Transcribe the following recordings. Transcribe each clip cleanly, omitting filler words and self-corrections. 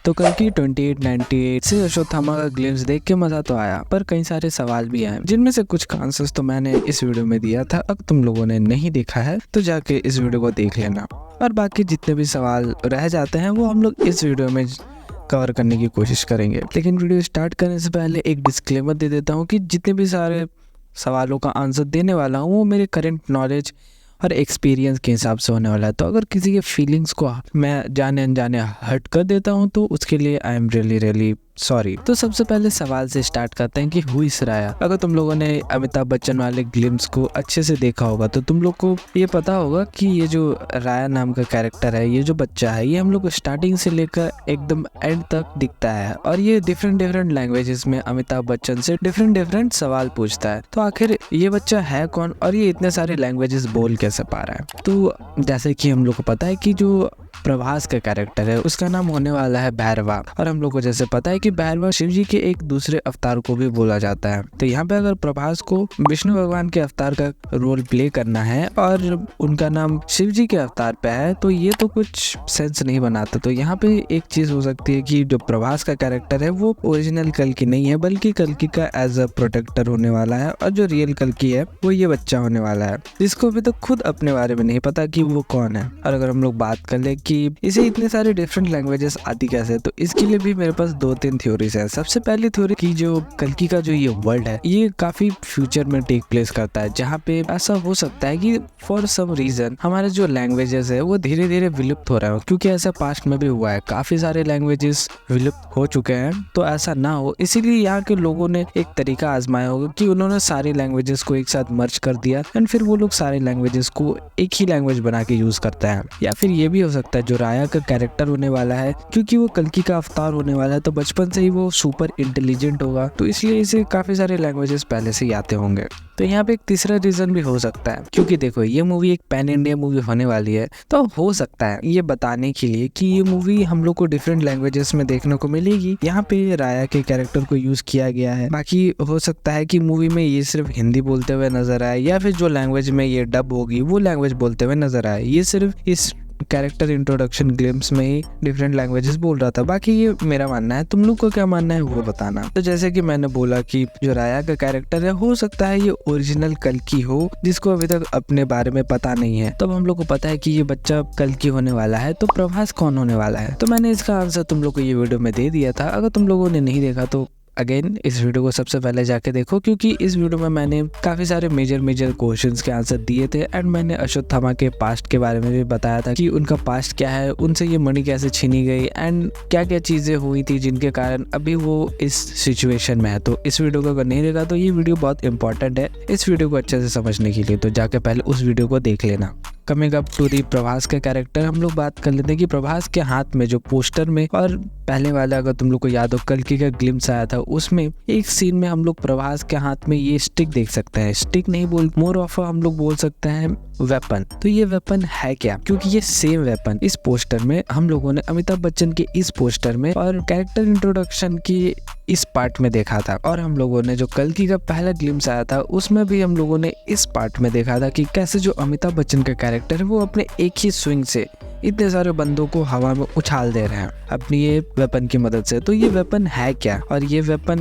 तो कल की 2898 से अश्वत्थामा का ग्लिम्स देख के मजा तो आया, पर कई सारे सवाल भी आए, जिनमें से कुछ का आंसर्स तो मैंने इस वीडियो में दिया था। अब तुम लोगों ने नहीं देखा है तो जाके इस वीडियो को देख लेना, और बाकी जितने भी सवाल रह जाते हैं वो हम लोग इस वीडियो में कवर करने की कोशिश करेंगे। लेकिन वीडियो स्टार्ट करने से पहले एक डिस्क्लेमर दे देता हूँ कि जितने भी सारे सवालों का आंसर देने वाला हूँ वो मेरे करंट नॉलेज और एक्सपीरियंस के हिसाब से होने वाला है। तो अगर किसी के फीलिंग्स को मैं जाने अनजाने हर्ट कर देता हूँ तो उसके लिए आई एम रियली सॉरी। तो सबसे पहले सवाल से स्टार्ट करते हैं कि हु इज राया। अगर तुम लोगों ने अमिताभ बच्चन वाले ग्लिम्स को अच्छे से देखा होगा तो तुम लोग को ये पता होगा कि ये जो राया नाम का कैरेक्टर है, ये जो बच्चा है, ये हम लोग को स्टार्टिंग से लेकर एकदम एंड तक दिखता है, और ये डिफरेंट लैंग्वेजेस में अमिताभ बच्चन से डिफरेंट सवाल पूछता है। तो आखिर ये बच्चा है कौन और ये इतने सारे लैंग्वेजेस बोल कैसे पा रहा है? तो जैसे कि हम लोग को पता है कि जो प्रभास का कैरेक्टर है उसका नाम होने वाला है भैरवा, और हम लोग को जैसे पता है कि भैरवा शिव जी के एक दूसरे अवतार को भी बोला जाता है। तो यहाँ पे अगर प्रभास को विष्णु भगवान के अवतार का रोल प्ले करना है और उनका नाम शिव जी के अवतार पे है तो ये तो कुछ सेंस नहीं बनाता। तो यहाँ पे एक चीज हो सकती है कि जो प्रभास का कैरेक्टर है वो ओरिजिनल कल्कि नहीं है, बल्कि कल्कि का एज अ प्रोटेक्टर होने वाला है, और जो रियल कल्कि है वो ये बच्चा होने वाला है, जिसको अभी तक खुद अपने बारे में नहीं पता कि वो कौन है। और अगर हम लोग बात कर ले कि इसे इतने सारे डिफरेंट लैंग्वेजेस आती कैसे, तो इसके लिए भी मेरे पास 2-3 थ्योरीज है। सबसे पहली थ्योरी की जो कल्कि का जो ये वर्ल्ड है ये काफी फ्यूचर में टेक प्लेस करता है, जहाँ पे ऐसा हो सकता है कि फॉर सम रीजन हमारे जो लैंग्वेजेस है वो धीरे धीरे विलुप्त हो रहे हो, क्योंकि ऐसा पास्ट में भी हुआ है, काफी सारे लैंग्वेजेस विलुप्त हो चुके हैं। तो ऐसा ना हो इसीलिए यहाँ के लोगों ने एक तरीका आजमाया होगा कि उन्होंने सारी लैंग्वेजेस को एक साथ मर्ज कर दिया, एंड फिर वो लोग सारे लैंग्वेजेस को एक ही लैंग्वेज बना के यूज करते हैं। या फिर ये भी हो सकता है जो राया का कैरेक्टर होने वाला है, क्योंकि वो कल्कि का अवतार होने वाला है तो बचपन से ही वो सुपर इंटेलिजेंट होगा, तो इसलिए इसे काफी सारे लैंग्वेजेस पहले से ही आते होंगे। तो यहाँ पे एक तीसरा रीजन भी हो सकता है, क्योंकि देखो ये मूवी एक पैन इंडिया मूवी होने वाली है, तो हो सकता है ये बताने के लिए कि ये मूवी हम लोग को डिफरेंट लैंग्वेजेस में देखने को मिलेगी, यहाँ पे राया के कैरेक्टर को यूज किया गया है। बाकी हो सकता है कि मूवी में ये सिर्फ हिंदी बोलते हुए नजर आए, या फिर जो लैंग्वेज में ये डब होगी वो लैंग्वेज बोलते हुए नजर आए। ये सिर्फ इस कैरेक्टर इंट्रोडक्शन ग्लिम्स में ही डिफरेंट लैंग्वेजेस बोल रहा था। बाकी ये मेरा मानना है, तुम लोग को क्या मानना है वो बताना। तो जैसे कि मैंने बोला कि जो राया का कैरेक्टर है हो सकता है ये ओरिजिनल कल्कि हो, जिसको अभी तक अपने बारे में पता नहीं है। तब हम लोग को पता है कि ये बच्चा कल्कि होने वाला है, तो प्रभास कौन होने वाला है? तो मैंने इसका आंसर तुम लोग को ये वीडियो में दे दिया था। अगर तुम लोगों ने नहीं देखा तो अगेन इस वीडियो को सबसे पहले जाके देखो, क्योंकि इस वीडियो में मैंने काफी सारे मेजर क्वेश्चंस के आंसर दिए थे, एंड मैंने अश्वत्थामा के पास्ट के बारे में भी बताया था कि उनका पास्ट क्या है, उनसे ये मणि कैसे छीनी गई, एंड क्या क्या चीजें हुई थी जिनके कारण अभी वो इस सिचुएशन में है। तो इस वीडियो को अगर नहीं देखा तो ये वीडियो बहुत इंपॉर्टेंट है इस वीडियो को अच्छे से समझने के लिए, तो जाके पहले उस वीडियो को देख लेना। Coming up to the Prabhas का कैरेक्टर, हम लोग बात कर लेते हैं कि प्रभास के हाथ में जो पोस्टर में और पहले वाला अगर तुम लोग को याद हो कल्कि का ग्लिम्स आया था, उसमें एक सीन में हम लोग प्रभास के हाथ में ये स्टिक देख सकते हैं। स्टिक नहीं बोल, मोर ऑफ हम लोग बोल सकते हैं वेपन। तो ये वेपन है क्या? क्योंकि ये सेम वेपन इस पोस्टर में हम लोगों ने अमिताभ बच्चन के इस पोस्टर में और कैरेक्टर इंट्रोडक्शन की इस पार्ट में देखा था, और हम लोगों ने जो कल्कि का पहला ग्लिम्स आया था उसमें भी हम लोगों ने इस पार्ट में देखा था कि कैसे जो अमिताभ बच्चन का कैरेक्टर है वो अपने एक ही स्विंग से इतने सारे बंदों को हवा में उछाल दे रहे हैं अपनी ये वेपन की मदद से। तो ये वेपन है क्या और ये वेपन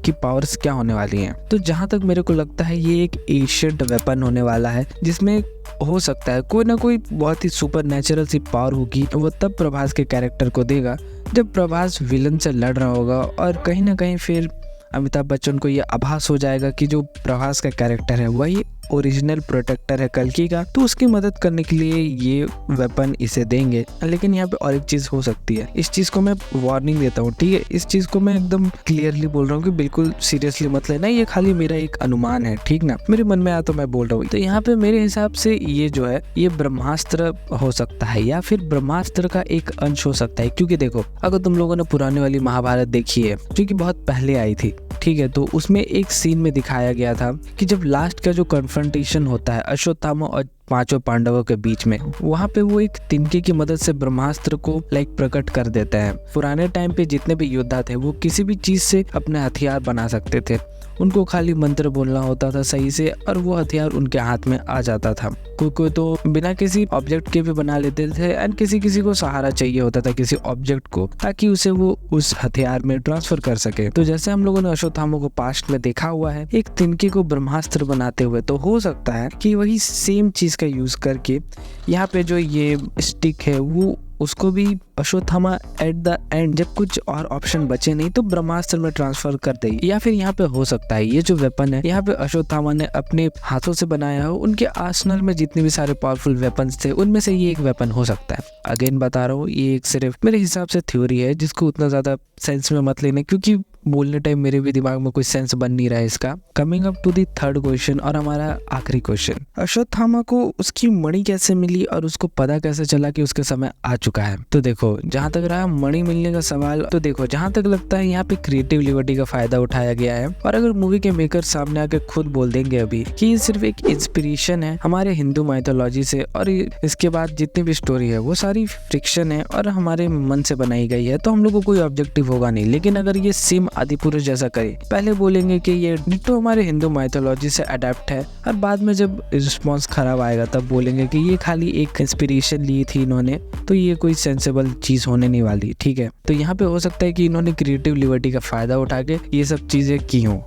की पावर्स क्या होने वाली हैं? तो जहां तक मेरे को लगता है ये एक एशियंट वेपन होने वाला है, जिसमें हो सकता है कोई ना कोई बहुत ही सुपर नेचुरल सी पावर होगी। वो तब प्रभास के कैरेक्टर को देगा जब प्रभास विलन से लड़ रहा होगा, और कहीं ना कहीं फिर अमिताभ बच्चन को ये आभास हो जाएगा कि जो प्रभास का कैरेक्टर है वही ओरिजिनल प्रोटेक्टर है कल्कि का, तो उसकी मदद करने के लिए ये वेपन इसे देंगे। लेकिन यहाँ पे और एक चीज हो सकती है, इस चीज को मैं वार्निंग देता हूँ, ठीक है? इस चीज को मैं एकदम क्लियरली बोल रहा हूँ कि बिल्कुल सीरियसली मत लेना, ये खाली मेरा एक अनुमान है, ठीक ना? मेरे मन में आया तो मैं बोल रहा हूँ। तो यहाँ पे मेरे हिसाब से ये जो है ये ब्रह्मास्त्र हो सकता है, या फिर ब्रह्मास्त्र का एक अंश हो सकता है। क्योंकि देखो अगर तुम लोगों ने पुराने वाली महाभारत देखी है जो कि बहुत पहले आई थी, ठीक है, तो उसमें एक सीन में दिखाया गया था कि जब लास्ट का जो कन्फ्रंटेशन होता है अश्वत्थामा और 5 पांडवों के बीच में, वहाँ पे वो एक तिनके की मदद से ब्रह्मास्त्र को प्रकट कर देते हैं। पुराने टाइम पे जितने भी योद्धा थे वो किसी भी चीज से अपने हथियार बना सकते थे, उनको खाली मंत्र बोलना होता था सही से और वो हथियार उनके हाथ में आ जाता था। कोई तो बिना किसी ऑब्जेक्ट के भी बना लेते थे एंड किसी को सहारा चाहिए होता था किसी ऑब्जेक्ट को, ताकि उसे वो उस हथियार में ट्रांसफर कर सके। तो जैसे हम लोगों ने अश्वत्थामा को पास्ट में देखा हुआ है एक तिनके को ब्रह्मास्त्र बनाते हुए, तो हो सकता है कि वही सेम चीज का यूज करके यहाँ पे जो ये स्टिक है वो उसको भी अश्वत्थामा एट द एंड जब कुछ और ऑप्शन बचे नहीं तो ब्रह्मास्त्र में ट्रांसफर कर दे। या फिर यहाँ पे हो सकता है ये जो वेपन है यहाँ पे अश्वत्थामा ने अपने हाथों से बनाया हो, उनके आर्सेनल में जितने भी सारे पावरफुल वेपन्स थे उनमें से ये एक वेपन हो सकता है। अगेन बता रहा हूँ ये एक सिर्फ मेरे हिसाब से थ्योरी है जिसको उतना ज्यादा सेंस में मत लेने, क्योंकि बोलने टाइम मेरे भी दिमाग में कोई सेंस बन नहीं रहा है इसका। Coming up to the third question और हमारा आखिरी क्वेश्चन, अश्वत्थामा को उसकी मणि कैसे मिली और उसको पता कैसे चला कि उसका समय आ चुका है। तो देखो जहां तक रहा मणि मिलने का सवाल, तो देखो जहां तक लगता है यहाँ पे क्रिएटिव लिबर्टी का फायदा उठाया गया है। और अगर मूवी के मेकर सामने आके खुद बोल देंगे अभी कि ये सिर्फ एक इंस्पिरेशन है हमारे हिंदू माइथोलॉजी से और इसके बाद जितनी भी स्टोरी है वो सारी फिक्शन है और हमारे मन से बनाई गई है, तो हम लोग को कोई ऑब्जेक्टिव होगा नहीं। लेकिन अगर ये सेम आदिपुरुष जैसा करे, पहले बोलेंगे कि ये डिट्टो हमारे हिंदू माइथोलॉजी से अडेप्ट है और बाद में जब रिस्पॉन्स खराब आएगा तब बोलेंगे कि ये खाली एक इंस्पिरेशन ली थी इन्होंने, तो ये कोई सेंसेबल चीज होने नहीं वाली। ठीक है, तो यहाँ पे हो सकता है कि इन्होंने क्रिएटिव लिबर्टी का फायदा उठा के ये सब चीजें की हों।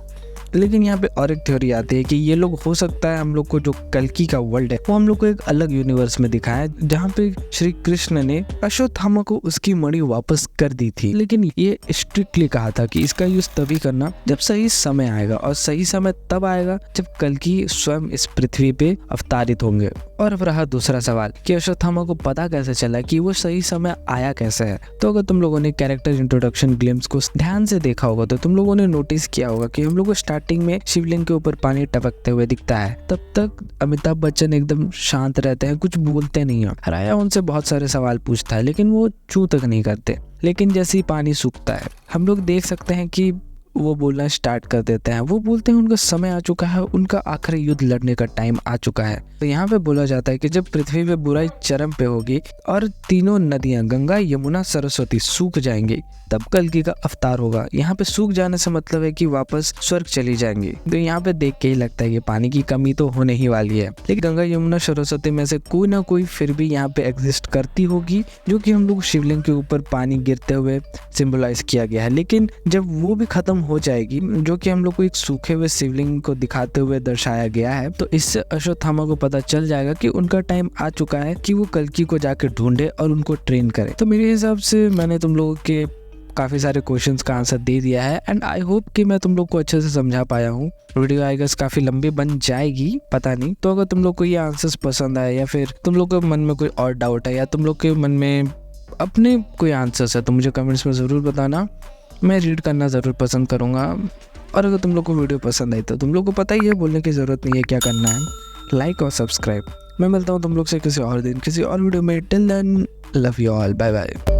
लेकिन यहाँ पे और एक थ्योरी आती है कि ये लोग हो सकता है हम लोग को जो कल्कि का वर्ल्ड है वो हम लोग को एक अलग यूनिवर्स में दिखाया है जहाँ पे श्री कृष्ण ने अश्वत्थामा को उसकी मणि वापस कर दी थी। लेकिन ये स्ट्रिक्टली कहा था कि इसका यूज तभी करना जब सही समय आएगा, और सही समय तब आएगा जब कल्कि स्वयं इस पृथ्वी पे अवतारित होंगे। और अब रहा दूसरा सवाल कि अश्वत्थामा को पता कैसे चला कि वो सही समय आया कैसे है। तो अगर तुम लोगों ने कैरेक्टर इंट्रोडक्शन ग्लिम्स को ध्यान से देखा होगा तो तुम लोगों ने नोटिस किया होगा कि हम लोग को स्टार्टिंग में शिवलिंग के ऊपर पानी टपकते हुए दिखता है। तब तक अमिताभ बच्चन एकदम शांत रहते हैं, कुछ बोलते नहीं है। राया उनसे बहुत सारे सवाल पूछता है लेकिन वो चू तक नहीं करते। लेकिन जैसे ही पानी सूखता है हम लोग देख सकते हैं कि वो बोलना स्टार्ट कर देते हैं। वो बोलते हैं उनका समय आ चुका है, उनका आखिरी युद्ध लड़ने का टाइम आ चुका है। तो यहाँ पे बोला जाता है कि जब पृथ्वी पे बुराई चरम पे होगी और तीनों नदियां गंगा यमुना सरस्वती सूख जाएंगी तब कल्कि का अवतार होगा। यहाँ पे सूख जाने से मतलब है कि वापस स्वर्ग चली जाएंगी। तो यहाँ पे देख के ही लगता है कि पानी की कमी तो होने ही वाली है, लेकिन गंगा यमुना सरस्वती में से कोई ना कोई फिर भी यहाँ पे एग्जिस्ट करती होगी, जो कि हम लोग शिवलिंग के ऊपर पानी गिरते हुए सिंबलाइज किया गया है। लेकिन जब वो भी खत्म हो जाएगी, जो कि हम लोग को एक सूखे हुए शिवलिंग को दिखाते हुए दर्शाया गया है, तो इससे अश्वत्थामा को पता चल जाएगा कि उनका टाइम आ चुका है कि वो कल्कि को जाके ढूंढे और उनको ट्रेन करे। तो मेरे हिसाब से मैंने तुम लोगों के काफी सारे क्वेश्चंस का आंसर दे दिया है एंड आई होप कि मैं तुम लोग को अच्छे से समझा पाया हूँ। वीडियो आई गेस काफी लंबी बन जाएगी, पता नहीं। तो अगर तुम लोग को ये आंसर्स पसंद आए या फिर तुम लोग के मन में कोई और डाउट है या तुम लोग के मन में अपने कोई आंसर्स है तो मुझे कमेंट्स में ज़रूर बताना, मैं रीड करना ज़रूर पसंद करूँगा। और अगर तुम लोग को वीडियो पसंद आई तो तुम लोग को पता ही है, बोलने की ज़रूरत नहीं है क्या करना है, लाइक और सब्सक्राइब। मैं मिलता हूँ तुम लोग से किसी और दिन किसी और वीडियो में। Till then love you all, bye bye.